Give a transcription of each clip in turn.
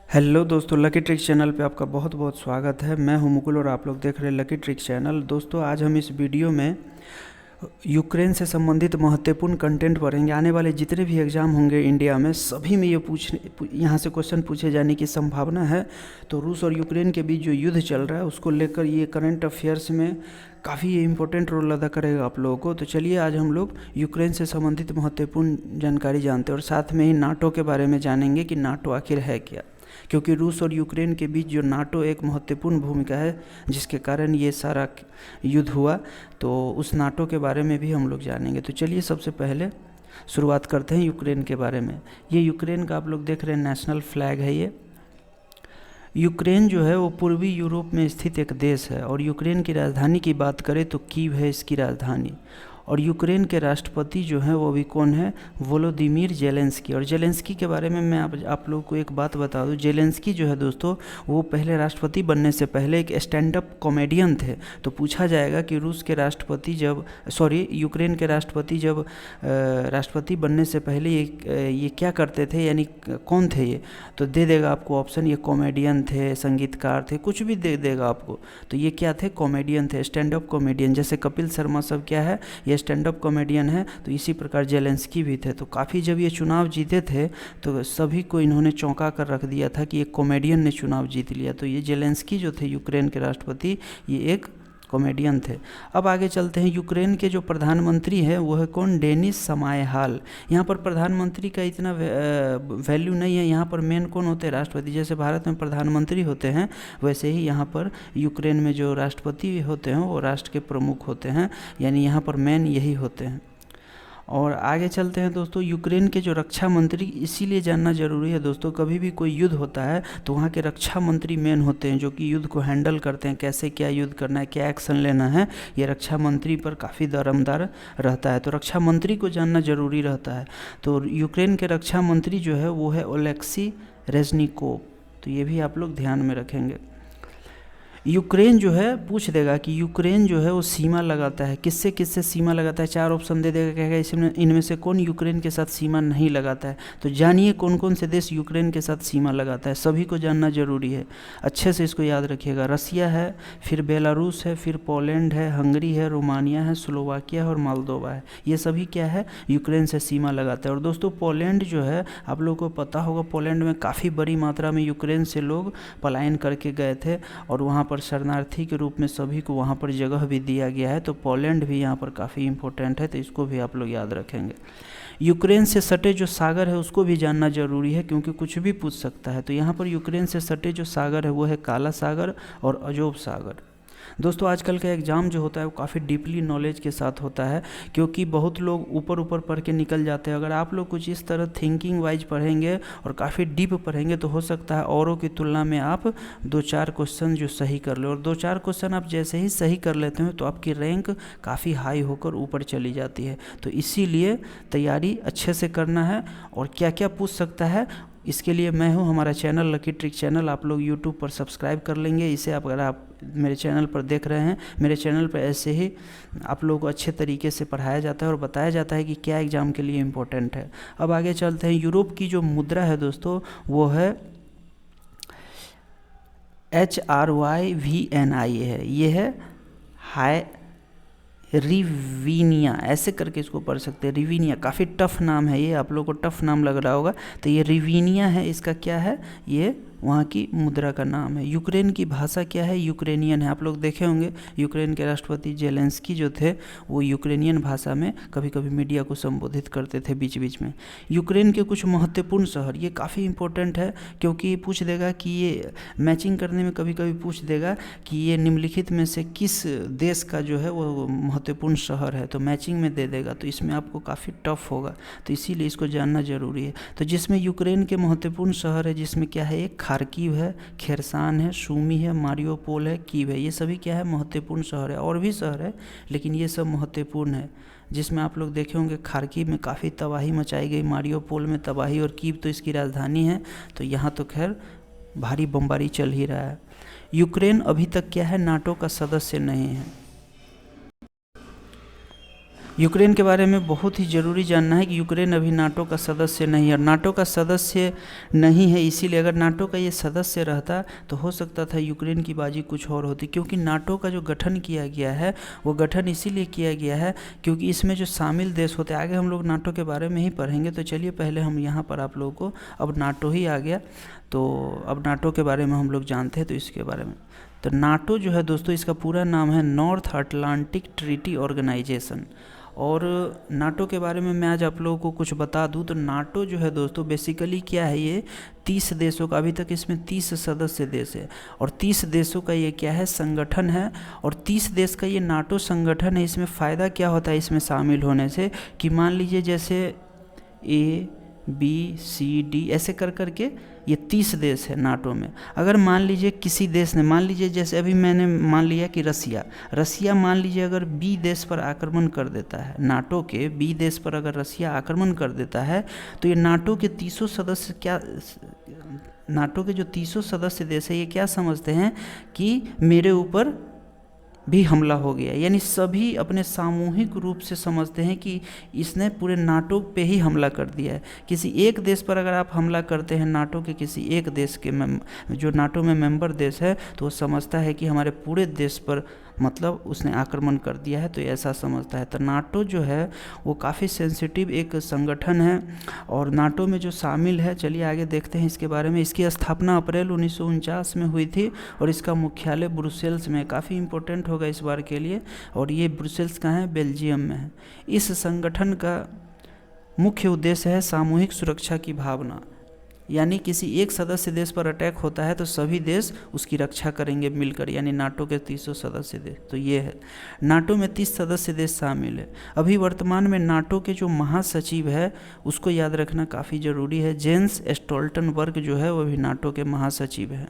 Hello दोस्तों, lucky trick channel पे आपका बहुत बहुत स्वागत है। मैं हूं मुकुल और आप लोग देख रहे हैं लकी ट्रिक चैनल। दोस्तों, आज हम इस वीडियो में यूक्रेन से संबंधित महत्वपूर्ण कंटेंट पढ़ेंगे। आने वाले जितने भी एग्ज़ाम होंगे इंडिया में, सभी में ये यहाँ से क्वेश्चन पूछे जाने की संभावना है। तो रूस और यूक्रेन के बीच जो युद्ध चल रहा है उसको लेकर ये करंट अफेयर्स में काफ़ी इम्पोर्टेंट रोल अदा करेगा आप लोगों को। तो चलिए आज हम लोग यूक्रेन से संबंधित महत्वपूर्ण जानकारी जानते हैं और साथ में ही नाटो के बारे में जानेंगे कि नाटो आखिर है क्या, क्योंकि रूस और यूक्रेन के बीच जो नाटो एक महत्वपूर्ण भूमिका है जिसके कारण ये सारा युद्ध हुआ, तो उस नाटो के बारे में भी हम लोग जानेंगे। तो चलिए सबसे पहले शुरुआत करते हैं यूक्रेन के बारे में। ये यूक्रेन का आप लोग देख रहे हैं नेशनल फ्लैग है। ये यूक्रेन जो है वो पूर्वी यूरोप में स्थित एक देश है और यूक्रेन की राजधानी की बात करें तो कीव है इसकी राजधानी। और यूक्रेन के राष्ट्रपति जो हैं वो भी कौन है? Volodymyr Zelensky. और जेलेंस्की के बारे में मैं आप लोग को एक बात बता दूं। जेलेंस्की जो है दोस्तों, वो पहले राष्ट्रपति बनने से पहले एक स्टैंड अप कॉमेडियन थे। तो पूछा जाएगा कि यूक्रेन के राष्ट्रपति जब राष्ट्रपति बनने से पहले ये क्या करते थे, यानी कौन थे ये? तो दे देगा आपको ऑप्शन, ये कॉमेडियन थे, संगीतकार थे, कुछ भी दे देगा आपको। तो ये क्या थे? कॉमेडियन थे, स्टैंड अप कॉमेडियन। जैसे कपिल शर्मा सब क्या है, ये स्टैंड अप कॉमेडियन है। तो इसी प्रकार जेलेंस्की भी थे। तो काफ़ी जब ये चुनाव जीते थे तो सभी को इन्होंने चौंका कर रख दिया था कि एक कॉमेडियन ने चुनाव जीत लिया। तो ये जेलेंस्की जो थे यूक्रेन के राष्ट्रपति, ये एक कॉमेडियन थे। अब आगे चलते हैं। यूक्रेन के जो प्रधानमंत्री हैं वो है कौन? डेनिस शमायहाल। यहाँ पर प्रधानमंत्री का इतना वैल्यू नहीं है। यहाँ पर मेन कौन होते हैं? राष्ट्रपति। जैसे भारत में प्रधानमंत्री होते हैं वैसे ही यहाँ पर यूक्रेन में जो राष्ट्रपति होते हैं वो राष्ट्र के प्रमुख होते हैं, यानी यहाँ पर मेन यही होते हैं। और आगे चलते हैं दोस्तों। यूक्रेन के जो रक्षा मंत्री, इसीलिए जानना जरूरी है दोस्तों, कभी भी कोई युद्ध होता है तो वहाँ के रक्षा मंत्री मेन होते हैं जो कि युद्ध को हैंडल करते हैं। कैसे क्या युद्ध करना है, क्या एक्शन लेना है, ये रक्षा मंत्री पर काफ़ी दारोमदार रहता है। तो रक्षा मंत्री को जानना जरूरी रहता है। तो यूक्रेन के रक्षा मंत्री जो है वो है ओलेक्सी रेजनिकोव। तो ये भी आप लोग ध्यान में रखेंगे। यूक्रेन जो है पूछ देगा कि यूक्रेन जो है वो सीमा लगाता है, किससे किससे सीमा लगाता है। चार ऑप्शन दे देगा, कहेगा इसमें इनमें से कौन यूक्रेन के साथ सीमा नहीं लगाता है। तो जानिए कौन कौन से देश यूक्रेन के साथ सीमा लगाता है, सभी को जानना जरूरी है। अच्छे से इसको याद रखिएगा। रसिया है, फिर बेलारूस है, फिर पोलैंड है, हंगरी है, रोमानिया है, स्लोवाकिया है और मोल्दोवा है। ये सभी क्या है? यूक्रेन से सीमा लगाता है। और दोस्तों पोलैंड जो है, आप लोगों को पता होगा, पोलैंड में काफ़ी बड़ी मात्रा में यूक्रेन से लोग पलायन करके गए थे और वहाँ पर शरणार्थी के रूप में सभी को वहाँ पर जगह भी दिया गया है। तो पोलैंड भी यहाँ पर काफ़ी इम्पोर्टेंट है, तो इसको भी आप लोग याद रखेंगे। यूक्रेन से सटे जो सागर है उसको भी जानना जरूरी है, क्योंकि कुछ भी पूछ सकता है। तो यहाँ पर यूक्रेन से सटे जो सागर है वो है काला सागर और अजोव सागर। दोस्तों आजकल का एग्ज़ाम जो होता है वो काफ़ी डीपली नॉलेज के साथ होता है, क्योंकि बहुत लोग ऊपर ऊपर पढ़ के निकल जाते हैं। अगर आप लोग कुछ इस तरह थिंकिंग वाइज पढ़ेंगे और काफ़ी डीप पढ़ेंगे तो हो सकता है औरों की तुलना में आप 2-4 क्वेश्चन जो सही कर लो। और 2-4 क्वेश्चन आप जैसे ही सही कर लेते हैं तो आपकी रैंक काफ़ी हाई होकर ऊपर चली जाती है। तो इसीलिए तैयारी अच्छे से करना है। और क्या क्या पूछ सकता है इसके लिए मैं हूँ, हमारा चैनल लकी ट्रिक चैनल, आप लोग यूट्यूब पर सब्सक्राइब कर लेंगे इसे। अगर आप मेरे चैनल पर देख रहे हैं, मेरे चैनल पर ऐसे ही आप लोगों को अच्छे तरीके से पढ़ाया जाता है और बताया जाता है कि क्या एग्ज़ाम के लिए इम्पोर्टेंट है। अब आगे चलते हैं। यूरोप की जो मुद्रा है दोस्तों वो है HRYVNI है। ये है हाई रिवीनिया, ऐसे करके इसको पढ़ सकते हैं। रिवीनिया काफ़ी टफ नाम है, ये आप लोगों को टफ नाम लग रहा होगा। तो ये रिवीनिया है, इसका क्या है? ये वहाँ की मुद्रा का नाम है। यूक्रेन की भाषा क्या है? यूक्रेनियन है। आप लोग देखे होंगे यूक्रेन के राष्ट्रपति जेलेंस्की जो थे वो यूक्रेनियन भाषा में कभी कभी मीडिया को संबोधित करते थे बीच बीच में। यूक्रेन के कुछ महत्वपूर्ण शहर, ये काफ़ी इंपॉर्टेंट है, क्योंकि पूछ देगा कि ये मैचिंग करने में कभी कभी पूछ देगा कि ये निम्नलिखित में से किस देश का जो है वो महत्वपूर्ण शहर है, तो मैचिंग में दे देगा। तो इसमें आपको काफ़ी टफ होगा, तो इसीलिए इसको जानना जरूरी है। तो जिसमें यूक्रेन के महत्वपूर्ण शहर है, जिसमें क्या है? एक खार्किव है, खेरसान है, सूमी है, मारियोपोल है, कीव है। ये सभी क्या है? महत्वपूर्ण शहर है। और भी शहर है लेकिन ये सब महत्वपूर्ण है। जिसमें आप लोग देखे होंगे खार्किव में काफ़ी तबाही मचाई गई, मारियोपोल में तबाही, और कीव तो इसकी राजधानी है। तो यहाँ तो खैर भारी बमबारी चल ही रहा है। यूक्रेन अभी तक क्या है? नाटो का सदस्य नहीं है। यूक्रेन के बारे में बहुत ही ज़रूरी जानना है कि यूक्रेन अभी नाटो का सदस्य नहीं है, और नाटो का सदस्य नहीं है इसीलिए, अगर नाटो का ये सदस्य रहता तो हो सकता था यूक्रेन की बाजी कुछ और होती, क्योंकि नाटो का जो गठन किया गया है वो गठन इसीलिए किया गया है क्योंकि इसमें जो शामिल देश होते हैं, आगे हम लोग नाटो के बारे में ही पढ़ेंगे, तो चलिए पहले हम यहाँ पर आप लोगों को, अब नाटो ही आ गया तो अब नाटो के बारे में हम लोग जानते हैं, तो इसके बारे में, तो नाटो जो है दोस्तों इसका पूरा नाम है नॉर्थ अटलांटिक ट्रीटी ऑर्गेनाइजेशन। और नाटो के बारे में मैं आज आप लोगों को कुछ बता दूं तो नाटो जो है दोस्तों बेसिकली क्या है, ये 30 देशों का, अभी तक इसमें 30 सदस्य देश है और 30 देशों का ये क्या है, संगठन है। और 30 देश का ये नाटो संगठन है। इसमें फ़ायदा क्या होता है इसमें शामिल होने से, कि मान लीजिए जैसे ABCD ऐसे कर करके ये 30 देश है नाटो में। अगर मान लीजिए किसी देश ने, मान लीजिए जैसे अभी मैंने मान लिया कि रसिया मान लीजिए अगर B देश पर आक्रमण कर देता है, नाटो के B देश पर अगर रसिया आक्रमण कर देता है, तो ये नाटो के 30 सदस्य क्या, नाटो के जो 30 सदस्य देश है ये क्या समझते हैं कि मेरे ऊपर भी हमला हो गया, यानी सभी अपने सामूहिक रूप से समझते हैं कि इसने पूरे नाटो पे ही हमला कर दिया है। किसी एक देश पर अगर आप हमला करते हैं, नाटो के किसी एक देश के जो नाटो में मेंबर देश है, तो वो समझता है कि हमारे पूरे देश पर मतलब उसने आक्रमण कर दिया है, तो ऐसा समझता है। तो नाटो जो है वो काफ़ी सेंसिटिव एक संगठन है और नाटो में जो शामिल है, चलिए आगे देखते हैं इसके बारे में। इसकी स्थापना अप्रैल 1949 में हुई थी और इसका मुख्यालय ब्रुसेल्स में, काफ़ी इंपॉर्टेंट होगा इस बार के लिए, और ये ब्रुसेल्स कहाँ है, बेल्जियम में है। इस संगठन का मुख्य उद्देश्य है सामूहिक सुरक्षा की भावना, यानी किसी एक सदस्य देश पर अटैक होता है तो सभी देश उसकी रक्षा करेंगे मिलकर, यानी नाटो के 30 सदस्य देश। तो ये है, नाटो में 30 सदस्य देश शामिल है। अभी वर्तमान में नाटो के जो महासचिव है उसको याद रखना काफ़ी ज़रूरी है, जेंस स्टोल्टनबर्ग जो है वो भी नाटो के महासचिव है।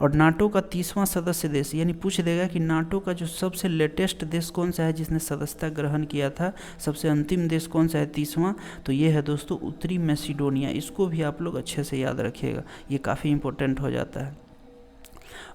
और नाटो का 30वां सदस्य देश, यानी पूछ देगा कि नाटो का जो सबसे लेटेस्ट देश कौन सा है जिसने सदस्यता ग्रहण किया था, सबसे अंतिम देश कौन सा है 30वां, तो ये है दोस्तों उत्तरी मैसिडोनिया। इसको भी आप लोग अच्छे से याद रखिएगा, ये काफ़ी इंपॉर्टेंट हो जाता है।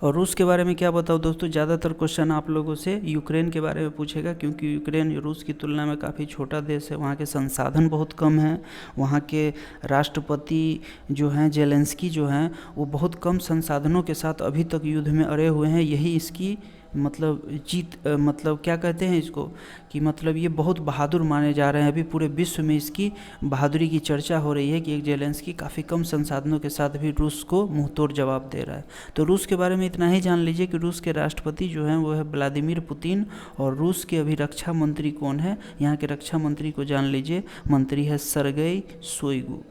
और रूस के बारे में क्या बताऊँ दोस्तों, ज़्यादातर क्वेश्चन आप लोगों से यूक्रेन के बारे में पूछेगा, क्योंकि यूक्रेन रूस की तुलना में काफ़ी छोटा देश है, वहाँ के संसाधन बहुत कम हैं, वहाँ के राष्ट्रपति जो हैं जेलेंस्की जो हैं वो बहुत कम संसाधनों के साथ अभी तक युद्ध में अड़े हुए हैं। यही इसकी मतलब मतलब क्या कहते हैं इसको, कि मतलब ये बहुत बहादुर माने जा रहे हैं। अभी पूरे विश्व में इसकी बहादुरी की चर्चा हो रही है कि एक जेलेंस्की काफ़ी कम संसाधनों के साथ भी रूस को मुंहतोड़ जवाब दे रहा है। तो रूस के बारे में इतना ही जान लीजिए कि रूस के राष्ट्रपति जो हैं वो है व्लादिमीर पुतिन, और रूस के अभी रक्षा मंत्री कौन है, यहाँ के रक्षा मंत्री को जान लीजिए, मंत्री है सरगेई शोइगु।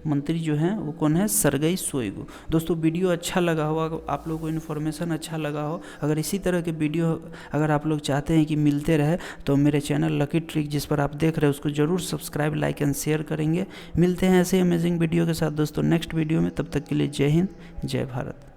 मंत्री जो हैं वो कौन है, सरगेई शोइगु। दोस्तों वीडियो अच्छा लगा हो, आप लोगों को इन्फॉर्मेशन अच्छा लगा हो, अगर इसी तरह के वीडियो अगर आप लोग चाहते हैं कि मिलते रहे, तो मेरे चैनल लकी ट्रिक जिस पर आप देख रहे हैं उसको ज़रूर सब्सक्राइब, लाइक एंड शेयर करेंगे। मिलते हैं ऐसे अमेजिंग वीडियो के साथ दोस्तों नेक्स्ट वीडियो में, तब तक के लिए जय हिंद, जय भारत।